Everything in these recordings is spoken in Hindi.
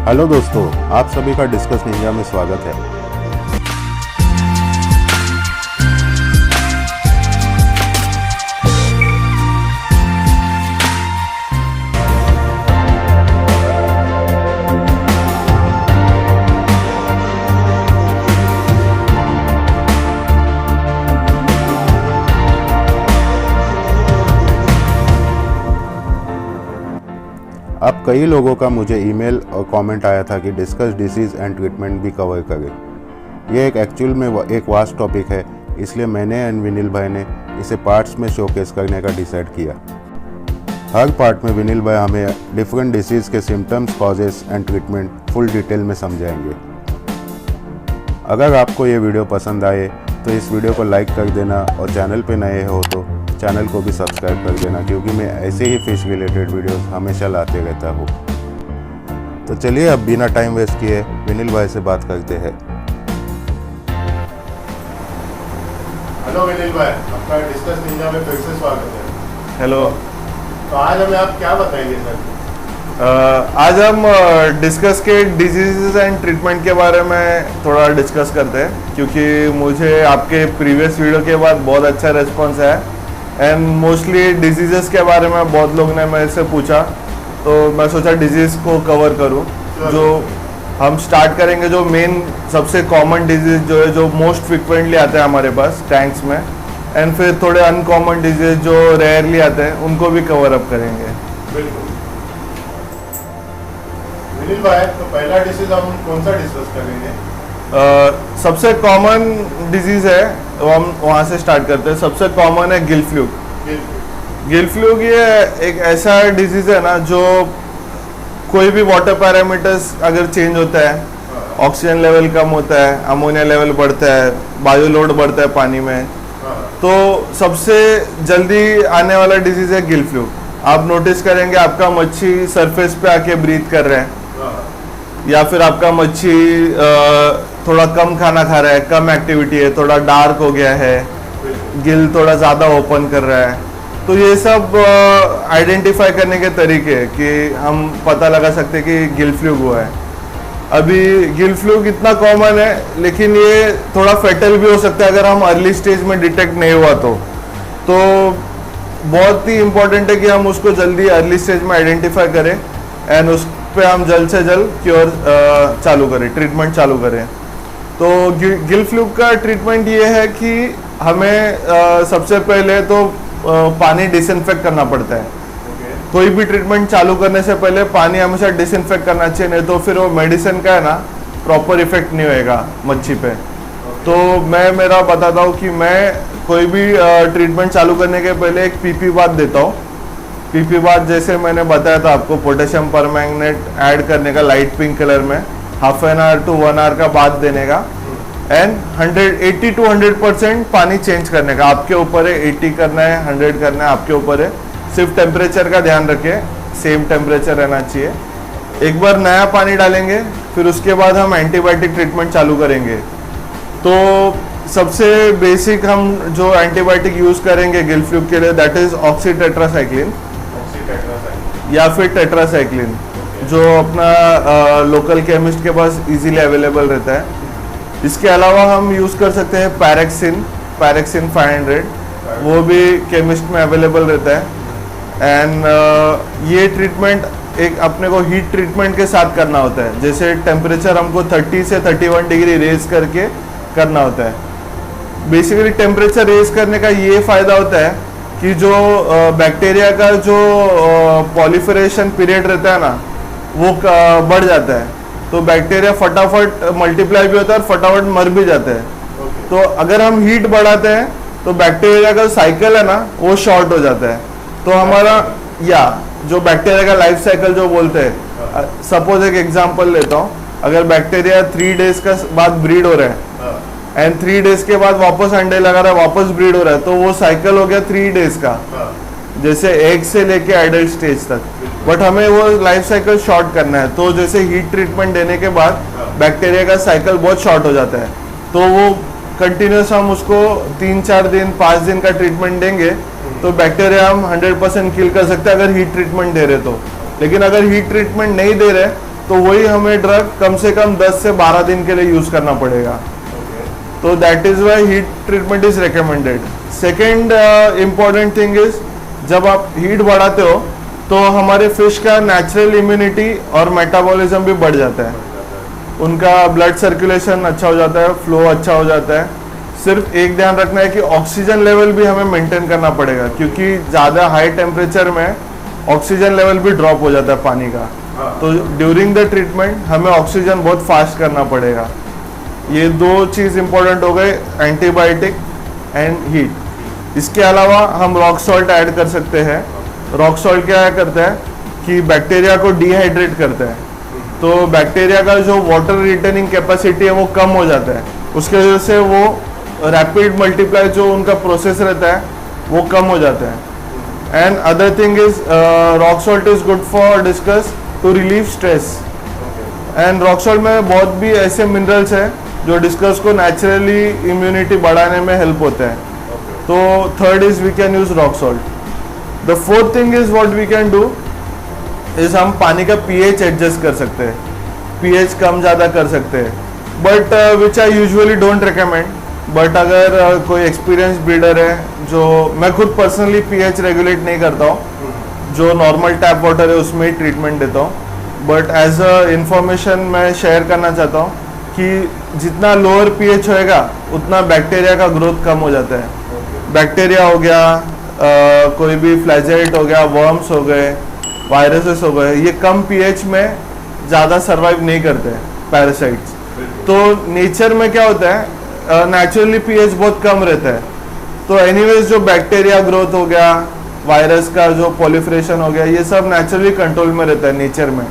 हेलो दोस्तों, आप सभी का डिस्कस निंजा में स्वागत है। अब कई लोगों का मुझे ईमेल और कमेंट आया था कि डिस्कस डिसीज़ एंड ट्रीटमेंट भी कवर करें। यह एक्चुअल में एक वास्ट टॉपिक है, इसलिए मैंने एंड विनील भाई ने इसे पार्ट्स में शोकेस करने का डिसाइड किया। हर पार्ट में विनील भाई हमें डिफरेंट डिसीज़ के symptoms, causes and treatment full detail में समझाएंगे। अगर आपको ये वीडियो पसंद आए तो इस वीडियो को लाइक कर देना और चैनल पे नए हो तो चैनल को भी सब्सक्राइब कर देना, क्योंकि मैं ऐसे ही फिश रिलेटेड वीडियोस हमेशा लाते रहता हूँ। तो चलिए अब बिना टाइम वेस्ट किए विनील भाई से बात करते हैं। हेलो विनील भाई, आपका डिस्कस निंजा में फिर से स्वागत है। हेलो। तो आज हमें आप क्या बताएंगे सर? आज हम डिस्कस के डिजीज़ एंड ट्रीटमेंट के बारे में थोड़ा डिस्कस करते हैं, क्योंकि मुझे आपके प्रीवियस वीडियो के बाद बहुत अच्छा रिस्पॉन्स है एंड मोस्टली डिजीज़ के बारे में बहुत लोग ने मेरे से पूछा, तो मैं सोचा डिजीज़ को कवर करूं। जो हम स्टार्ट करेंगे, जो मेन सबसे कॉमन डिजीज़ जो है, जो मोस्ट फ्रिक्वेंटली आते हैं हमारे पास टैंक्स में, एंड फिर थोड़े अनकॉमन डिजीज़ जो रेयरली आते हैं उनको भी कवर अप करेंगे। बिल्कुल विनील भाई, तो पहला डिसीज हम कौन सा डिस्कस करेंगे? सबसे कॉमन डिजीज़ है वो हम वहाँ से स्टार्ट करते हैं। सबसे कॉमन है गिल फ्लूक। गिल फ्लूक ये एक ऐसा डिजीज़ है ना, जो कोई भी वाटर पैरामीटर्स अगर चेंज होता है, ऑक्सीजन लेवल कम होता है, अमोनिया लेवल बढ़ता है, बायो लोड बढ़ता है पानी में, तो सबसे जल्दी आने वाला डिजीज़ है गिल फ्लूक। आप नोटिस करेंगे आपका मच्छी सरफेस पे आके ब्रीथ कर रहा है, या फिर आपका मच्छी थोड़ा कम खाना खा रहा है, कम एक्टिविटी है, थोड़ा डार्क हो गया है, गिल थोड़ा ज़्यादा ओपन कर रहा है। तो ये सब आइडेंटिफाई करने के तरीके हैं कि हम पता लगा सकते हैं कि गिल फ्लूक हुआ है। अभी गिल फ्लूक इतना कॉमन है, लेकिन ये थोड़ा फेटल भी हो सकता है अगर हम अर्ली स्टेज में डिटेक्ट नहीं हुआ तो बहुत ही इम्पोर्टेंट है कि हम उसको जल्दी अर्ली स्टेज में आइडेंटिफाई करें एंड उस पे हम जल्द से जल्द क्योर चालू करें, ट्रीटमेंट चालू करें। तो गिल फ्लूक का ट्रीटमेंट ये है कि हमें सबसे पहले तो पानी डिसइंफेक्ट करना पड़ता है। कोई भी ट्रीटमेंट चालू करने से पहले पानी हमेशा डिसइंफेक्ट करना चाहिए, नहीं तो फिर वो मेडिसिन का है ना प्रॉपर इफेक्ट नहीं होएगा मच्छी पे। तो मैं मेरा बताता हूँ कि मैं कोई भी ट्रीटमेंट चालू करने के पहले एक पीपी बाथ देता हूँ। पीपी बाथ जैसे मैंने बताया था आपको, पोटेशियम परमैंगनेट ऐड करने का लाइट पिंक कलर में, half an hour to 1 hour का बाथ देने का, एंड 80 to 100% पानी चेंज करने का। आपके ऊपर है, 80 करना है, 100 करना है, आपके ऊपर है। सिर्फ टेम्परेचर का ध्यान रखें, सेम टेम्परेचर रहना चाहिए। एक बार नया पानी डालेंगे, फिर उसके बाद हम एंटीबायोटिक ट्रीटमेंट चालू करेंगे। तो सबसे बेसिक हम जो एंटीबायोटिक यूज़ करेंगे गिल फ्लूक के लिए, दैट इज़ ऑक्सीटेट्रासाइक्लिन या फिर टेट्रासाइक्लिन, जो अपना लोकल केमिस्ट के पास इजीली अवेलेबल रहता है। इसके अलावा हम यूज़ कर सकते हैं पैरेक्सिन 500, वो भी केमिस्ट में अवेलेबल रहता है। एंड ये ट्रीटमेंट एक अपने को हीट ट्रीटमेंट के साथ करना होता है, जैसे टेम्परेचर हमको 30 से 31 डिग्री रेज करके करना होता है। बेसिकली टेम्परेचर रेज करने का ये फ़ायदा होता है कि जो बैक्टीरिया का जो पॉलिफरेशन पीरियड रहता है ना, वो बढ़ जाता है, तो बैक्टीरिया फटाफट मल्टीप्लाई भी होता है और फटाफट मर भी जाते हैं। तो अगर हम हीट बढ़ाते हैं तो बैक्टीरिया का साइकिल है ना, वो शॉर्ट हो जाता है। तो हमारा या जो बैक्टीरिया का लाइफ साइकिल जो बोलते हैं, सपोज एक एग्जांपल लेता हूँ, अगर बैक्टीरिया 3 डेज का बाद ब्रीड हो रहा है एंड 3 डेज के बाद वापस अंडे लगा रहा है, वापस ब्रीड हो रहा है, तो वो साइकिल हो गया 3 डेज का, जैसे एग से लेके एडल्ट स्टेज तक। बट हमें वो लाइफ साइकिल शॉर्ट करना है, तो जैसे हीट ट्रीटमेंट देने के बाद बैक्टीरिया का साइकिल बहुत शॉर्ट हो जाता है, तो वो कंटिन्यूस हम उसको 3-4 दिन 5 दिन का ट्रीटमेंट देंगे तो बैक्टीरिया हम 100% किल कर सकते हैं अगर हीट ट्रीटमेंट दे रहे तो। लेकिन अगर हीट ट्रीटमेंट नहीं दे रहे तो वही हमें ड्रग कम से कम 10 से 12 दिन के लिए यूज करना पड़ेगा। तो that is why heat treatment is recommended. Second important thing is, जब आप हीट बढ़ाते हो तो हमारे फिश का नेचुरल इम्यूनिटी और मेटाबॉलिज्म भी बढ़ जाता है, उनका ब्लड सर्कुलेशन अच्छा हो जाता है, फ्लो अच्छा हो जाता है। सिर्फ एक ध्यान रखना है कि ऑक्सीजन लेवल भी हमें मेंटेन करना पड़ेगा, क्योंकि ज़्यादा हाई टेम्परेचर में ऑक्सीजन लेवल भी ड्रॉप हो जाता है पानी का। तो ड्यूरिंग द ट्रीटमेंट हमें ऑक्सीजन बहुत फास्ट करना पड़ेगा। ये दो चीज़ इंपॉर्टेंट हो गए, एंटीबायोटिक एंड हीट। इसके अलावा हम रॉक सॉल्ट ऐड कर सकते हैं। रॉक सॉल्ट क्या करता है कि बैक्टीरिया को डिहाइड्रेट करता है, तो बैक्टीरिया का जो वाटर रिटेनिंग कैपेसिटी है वो कम हो जाता है, उसके वजह से वो रैपिड मल्टीप्लाई जो उनका प्रोसेस रहता है वो कम हो जाता है। And other thing is rock salt is good for discus to relieve stress. And rock salt में बहुत भी ऐसे मिनरल्स हैं जो डिस्कस को नेचुरली इम्यूनिटी बढ़ाने में हेल्प होता है। तो third is we can use rock salt. The fourth thing is what we can do is हम पानी का पीएच एडजस्ट कर सकते हैं, पीएच कम ज़्यादा कर सकते हैं, but which I usually don't recommend. But अगर कोई एक्सपीरियंस ब्रीडर है, जो मैं खुद पर्सनली पीएच रेगुलेट नहीं करता हूँ, जो नॉर्मल टैप वाटर है उसमें ही ट्रीटमेंट देता हूँ। बट एज अ इंफॉर्मेशन मैं शेयर करना चाहता हूँ कि जितना लोअर पीएच होएगा उतना बैक्टीरिया का ग्रोथ कम हो जाता है। बैक्टीरिया हो गया, कोई भी फ्लैजेलेट हो गया, वर्म्स हो गए, वायरसेस हो गए, ये कम पीएच में ज़्यादा सर्वाइव नहीं करते हैं, पैरासाइट्स। तो नेचर में क्या होता है, नेचुरली पीएच बहुत कम रहता है, तो एनीवेज जो बैक्टीरिया ग्रोथ हो गया, वायरस का जो प्रोलिफरेशन हो गया, ये सब नेचुरली कंट्रोल में रहता है नेचर में,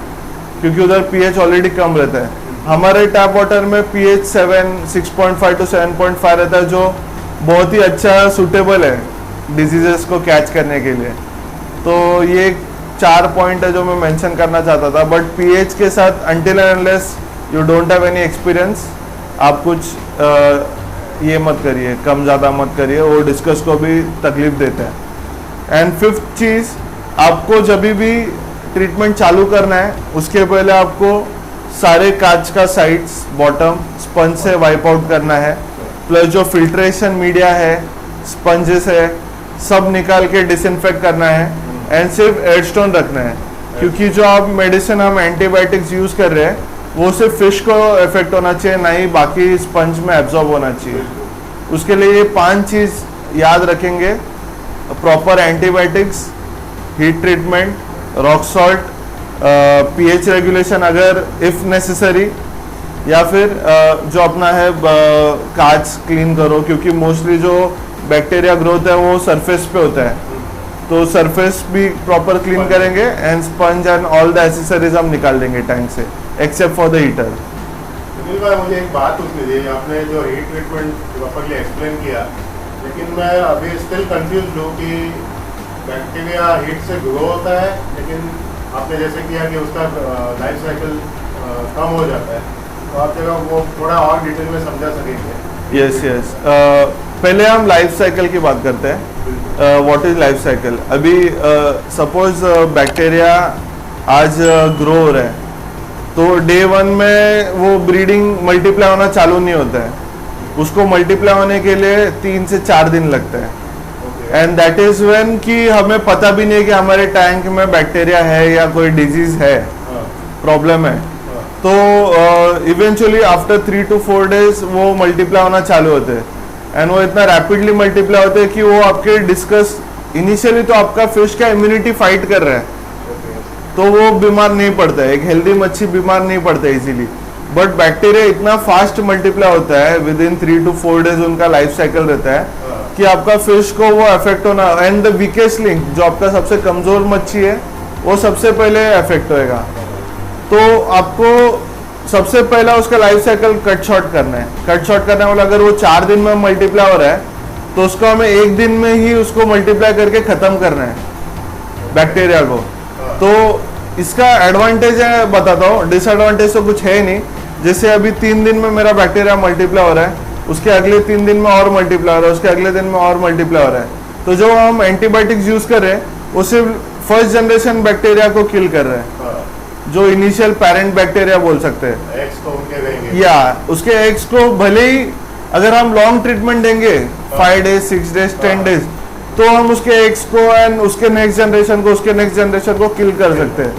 क्योंकि उधर पीएच ऑलरेडी कम रहता है। हमारे टैप वाटर में पीएच 6.5 to 7.5 रहता है, जो बहुत ही अच्छा सूटेबल है डिजीजेस को कैच करने के लिए। तो ये 4 पॉइंट है जो मैं मेंशन करना चाहता था। बट पीएच के साथ until and unless you don't have any experience, आप कुछ ये मत करिए, कम ज़्यादा मत करिए, वो डिस्कस को भी तकलीफ देते हैं। एंड फिफ्थ चीज़, आपको जब भी ट्रीटमेंट चालू करना है उसके पहले आपको सारे कांच का साइड्स बॉटम स्पंज से वाइप आउट करना है, प्लस जो फिल्ट्रेशन मीडिया है, स्पंजेस है, सब निकाल के डिसइंफेक्ट करना है। एंड सिर्फ एयरस्टोन रखना है, क्योंकि जो आप मेडिसिन हम एंटीबायोटिक्स यूज़ कर रहे हैं वो सिर्फ फिश को इफेक्ट होना चाहिए, ना ही बाकी स्पंज में एब्जॉर्ब होना चाहिए। उसके लिए ये 5 चीज़ याद रखेंगे, proper antibiotics, heat treatment, rock salt, pH regulation अगर इफ़ नेसेसरी, या फिर जो अपना है कांच क्लीन करो, क्योंकि मोस्टली जो बैक्टीरिया ग्रोथ है वो सरफेस पे होता है, तो सरफेस भी प्रॉपर क्लीन करेंगे। And sponge and all the accessories हम निकाल देंगे टैंक से, except for the heater. Sunil भाई, मुझे एक बात पूछनी थी। आपने जो हीट ट्रीटमेंट प्रॉपरली एक्सप्लेन किया, लेकिन मैं अभी स्टिल कंफ्यूज हूँ कि बैक्टीरिया हीट से ग्रो होता है, लेकिन आपने जैसे किया कि उसका लाइफ साइकिल कम हो जाता है, तो आप जरा वो थोड़ा और डिटेल में समझा सकेंगे? यस यस, पहले हम लाइफ साइकिल की बात करते हैं। What is life cycle? अभी सपोज बैक्टीरिया आज ग्रो हो रहा है, तो डे 1 में वो ब्रीडिंग मल्टीप्लाई होना चालू नहीं होता है, उसको मल्टीप्लाई होने के लिए 3 से 4 दिन लगता है। एंड दैट इज व्हेन कि हमें पता भी नहीं कि हमारे टैंक में बैक्टीरिया है या कोई डिजीज है, प्रॉब्लम है। तो इवेंचुअली आफ्टर 3 to 4 days वो मल्टीप्लाई होना चालू होते हैं, एंड वो इतना रैपिडली मल्टीप्लाई होते हैं कि वो आपके डिस्कस इनिशियली तो आपका फिश का इम्यूनिटी फाइट कर रहा है, तो वो बीमार नहीं पड़ता है, एक हेल्दी मच्छी बीमार नहीं पड़ता है इजीली। बट बैक्टीरिया इतना फास्ट मल्टीप्लाई होता है, विद इन 3 to 4 days उनका लाइफ साइकिल रहता है, कि आपका फिश को वो अफेक्ट होना, एंड द वीकेस्ट लिंक जो आपका सबसे कमजोर मच्छी है वो सबसे पहले अफेक्ट होएगा। तो आपको सबसे पहला उसका लाइफ साइकिल कट शॉर्ट करना है। कट शॉर्ट करना वाला, अगर वो 4 दिन में मल्टीप्लाई हो रहा है तो उसको हमें 1 दिन में ही उसको मल्टीप्लाई करके ख़त्म करना है बैक्टीरिया को। तो इसका एडवांटेज है बताता हूँ, डिसएडवांटेज तो कुछ है ही नहीं। जैसे अभी 3 दिन में मेरा बैक्टीरिया मल्टीप्लाई हो रहा है, उसके अगले 3 दिन में और मल्टीप्लाई हो रहा है, उसके अगले दिन में और मल्टीप्लाई हो रहा है। तो जो हम एंटीबायोटिक्स यूज़ कर रहे हैं वो सिर्फ फर्स्ट जनरेशन बैक्टीरिया को किल कर रहे हैं, जो इनिशियल पेरेंट बैक्टीरिया बोल सकते हैं, एक्स तो उनके रहेंगे। या उसके एग्स को भले ही अगर हम लॉन्ग ट्रीटमेंट देंगे 5 डेज 6 डेज 10 डेज, तो हम उसके एग्स को एंड उसके नेक्स्ट जनरेशन को किल कर सकते हैं।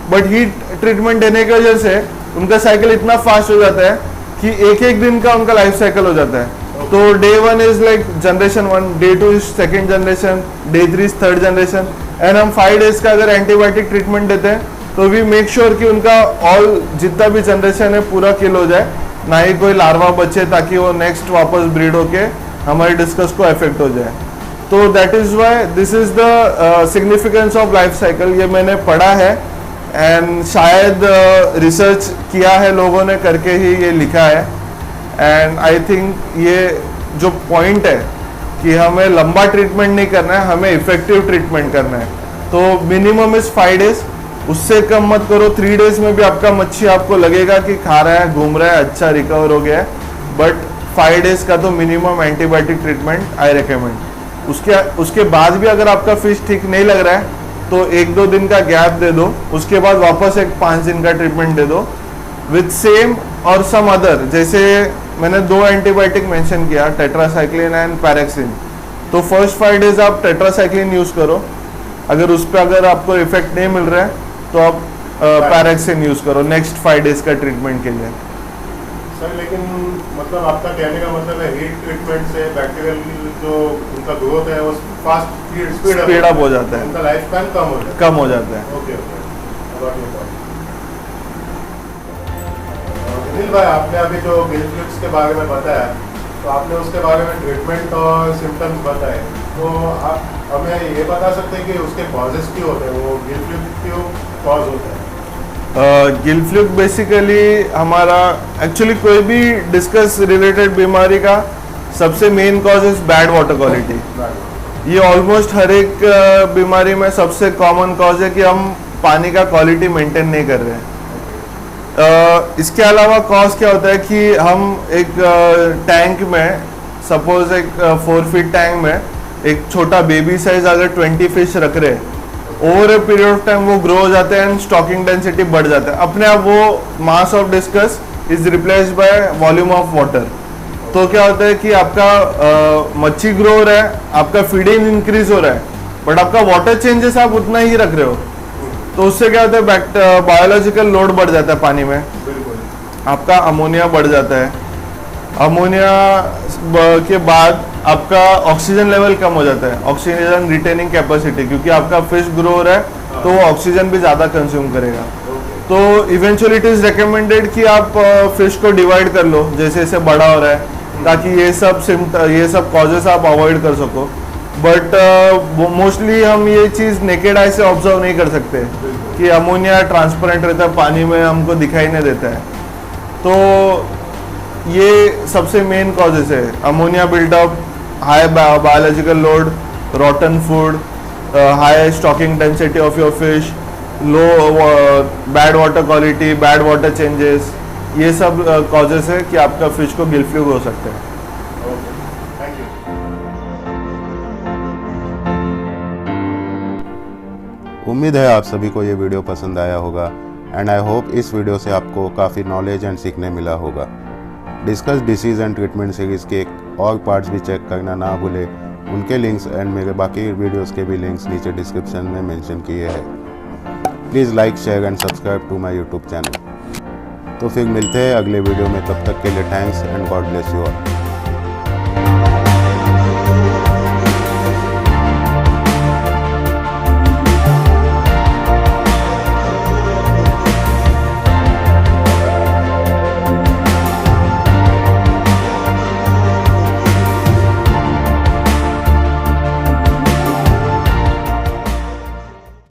बट हीट ट्रीटमेंट देने की वजह से उनका साइकिल इतना फास्ट हो जाता है कि एक एक दिन का उनका लाइफ साइकिल हो जाता है। तो day 1 is like generation 1, day 2 is second generation, day 3 is third generation. And हम 5 डेज का अगर एंटीबायोटिक ट्रीटमेंट देते हैं तो वी मेक श्योर कि उनका ऑल जितना भी जनरेशन है पूरा किल हो जाए, ना ही कोई लार्वा बचे, ताकि वो नेक्स्ट वापस ब्रीड होके हमारे डिस्कस को अफेक्ट हो जाए। तो that is why this is the significance of life cycle. ये मैंने पढ़ा है एंड शायद रिसर्च किया है लोगों ने करके ही ये लिखा है। एंड आई थिंक ये जो पॉइंट है कि हमें लंबा ट्रीटमेंट नहीं करना है, हमें इफेक्टिव ट्रीटमेंट करना है। तो मिनिमम इज 5 डेज, उससे कम मत करो। 3 डेज में भी आपका मच्छी आपको लगेगा कि खा रहा है, घूम रहा है, अच्छा रिकवर हो गया है, बट 5 डेज का तो minimum antibiotic treatment I recommend. उसके बाद भी अगर आपका फिश ठीक नहीं लग रहा है तो 1-2 दिन का गैप दे दो, उसके बाद वापस एक 5 दिन का ट्रीटमेंट दे दो विथ सेम और सम अदर। जैसे मैंने 2 एंटीबायोटिक मेंशन किया, टेट्रासाइक्लिन एंड पैरेक्सिन। तो फर्स्ट 5 डेज आप टेट्रासाइक्लिन यूज़ करो, अगर आपको इफेक्ट नहीं मिल रहा है तो आप पैरेक्सिन यूज़ करो नेक्स्ट 5 डेज का ट्रीटमेंट के लिए। सर लेकिन मतलब आपका कहने का मतलब है हीट ट्रीटमेंट से बैक्टीरियल जो उनका ग्रोथ है वो फास्ट स्पीड अप हो जाता है, उनका लाइफ स्पैन कम हो जाता है। ओके। अनिल भाई, आपने अभी जो गिल फ्लूक्स के बारे में बताया, तो आपने उसके बारे में ट्रीटमेंट और सिम्टम्स बताए, तो आप हमें ये बता सकते हैं कि उसके कॉजेस क्यों होते हैं, वो गिल फ्लूक क्यों कॉज होता है? गिल फ्लूक बेसिकली हमारा एक्चुअली कोई भी डिस्कस रिलेटेड बीमारी का सबसे main cause is bad water quality. ये ऑलमोस्ट हर एक बीमारी में सबसे कॉमन कॉज है कि हम पानी का क्वालिटी मेंटेन नहीं कर रहे हैं। इसके अलावा कॉज क्या होता है कि हम एक टैंक में, सपोज एक 4 फीट टैंक में एक छोटा बेबी साइज अगर 20 फिश रख रहे हैं, over a period of time वो ग्रो हो जाते हैं एंड स्टॉकिंग डेंसिटी बढ़ जाता है अपने आप। वो mass of discuss is replaced by volume of water. तो क्या होता है कि आपका मच्छी ग्रो हो रहा है, आपका फीडिंग इंक्रीज हो रहा है, बट आपका वाटर चेंजेस आप उतना ही रख रहे हो। तो उससे क्या होता है, बायोलॉजिकल लोड बढ़ जाता है पानी में, आपका अमोनिया बढ़ जाता है। अमोनिया के बाद आपका ऑक्सीजन लेवल कम हो जाता है, ऑक्सीजन रिटेनिंग कैपेसिटी, क्योंकि आपका फिश ग्रो हो रहा है तो वो ऑक्सीजन भी ज़्यादा कंज्यूम करेगा। तो इवेंचुअली इट इज़ रिकमेंडेड कि आप फिश को डिवाइड कर लो जैसे जैसे बड़ा हो रहा है, ताकि ये सब कॉजेस आप अवॉइड कर सको। बट मोस्टली हम ये चीज़ नेकेड आई से ऑब्जर्व नहीं कर सकते कि अमोनिया ट्रांसपेरेंट रहता है पानी में, हमको दिखाई नहीं देता है। तो ये सबसे मेन कॉजेस है, ammonia buildup, high biological load, rotten food, high stocking density of your fish, low bad water quality, bad water changes, ये सब कॉजेस है कि आपका फिश को गिल फ्लूक हो सकता है। Thank you. उम्मीद है आप सभी को ये वीडियो पसंद आया होगा एंड आई होप इस वीडियो से आपको काफ़ी नॉलेज एंड सीखने मिला होगा। Discuss disease and treatment series के और पार्ट्स भी चेक करना ना भूलें। उनके लिंक्स एंड मेरे बाकी वीडियोस के भी लिंक्स नीचे डिस्क्रिप्शन में मेंशन किए हैं। Please like, share and subscribe to my YouTube channel. तो फिर मिलते हैं अगले वीडियो में, तब तक के लिए thanks and God bless you all.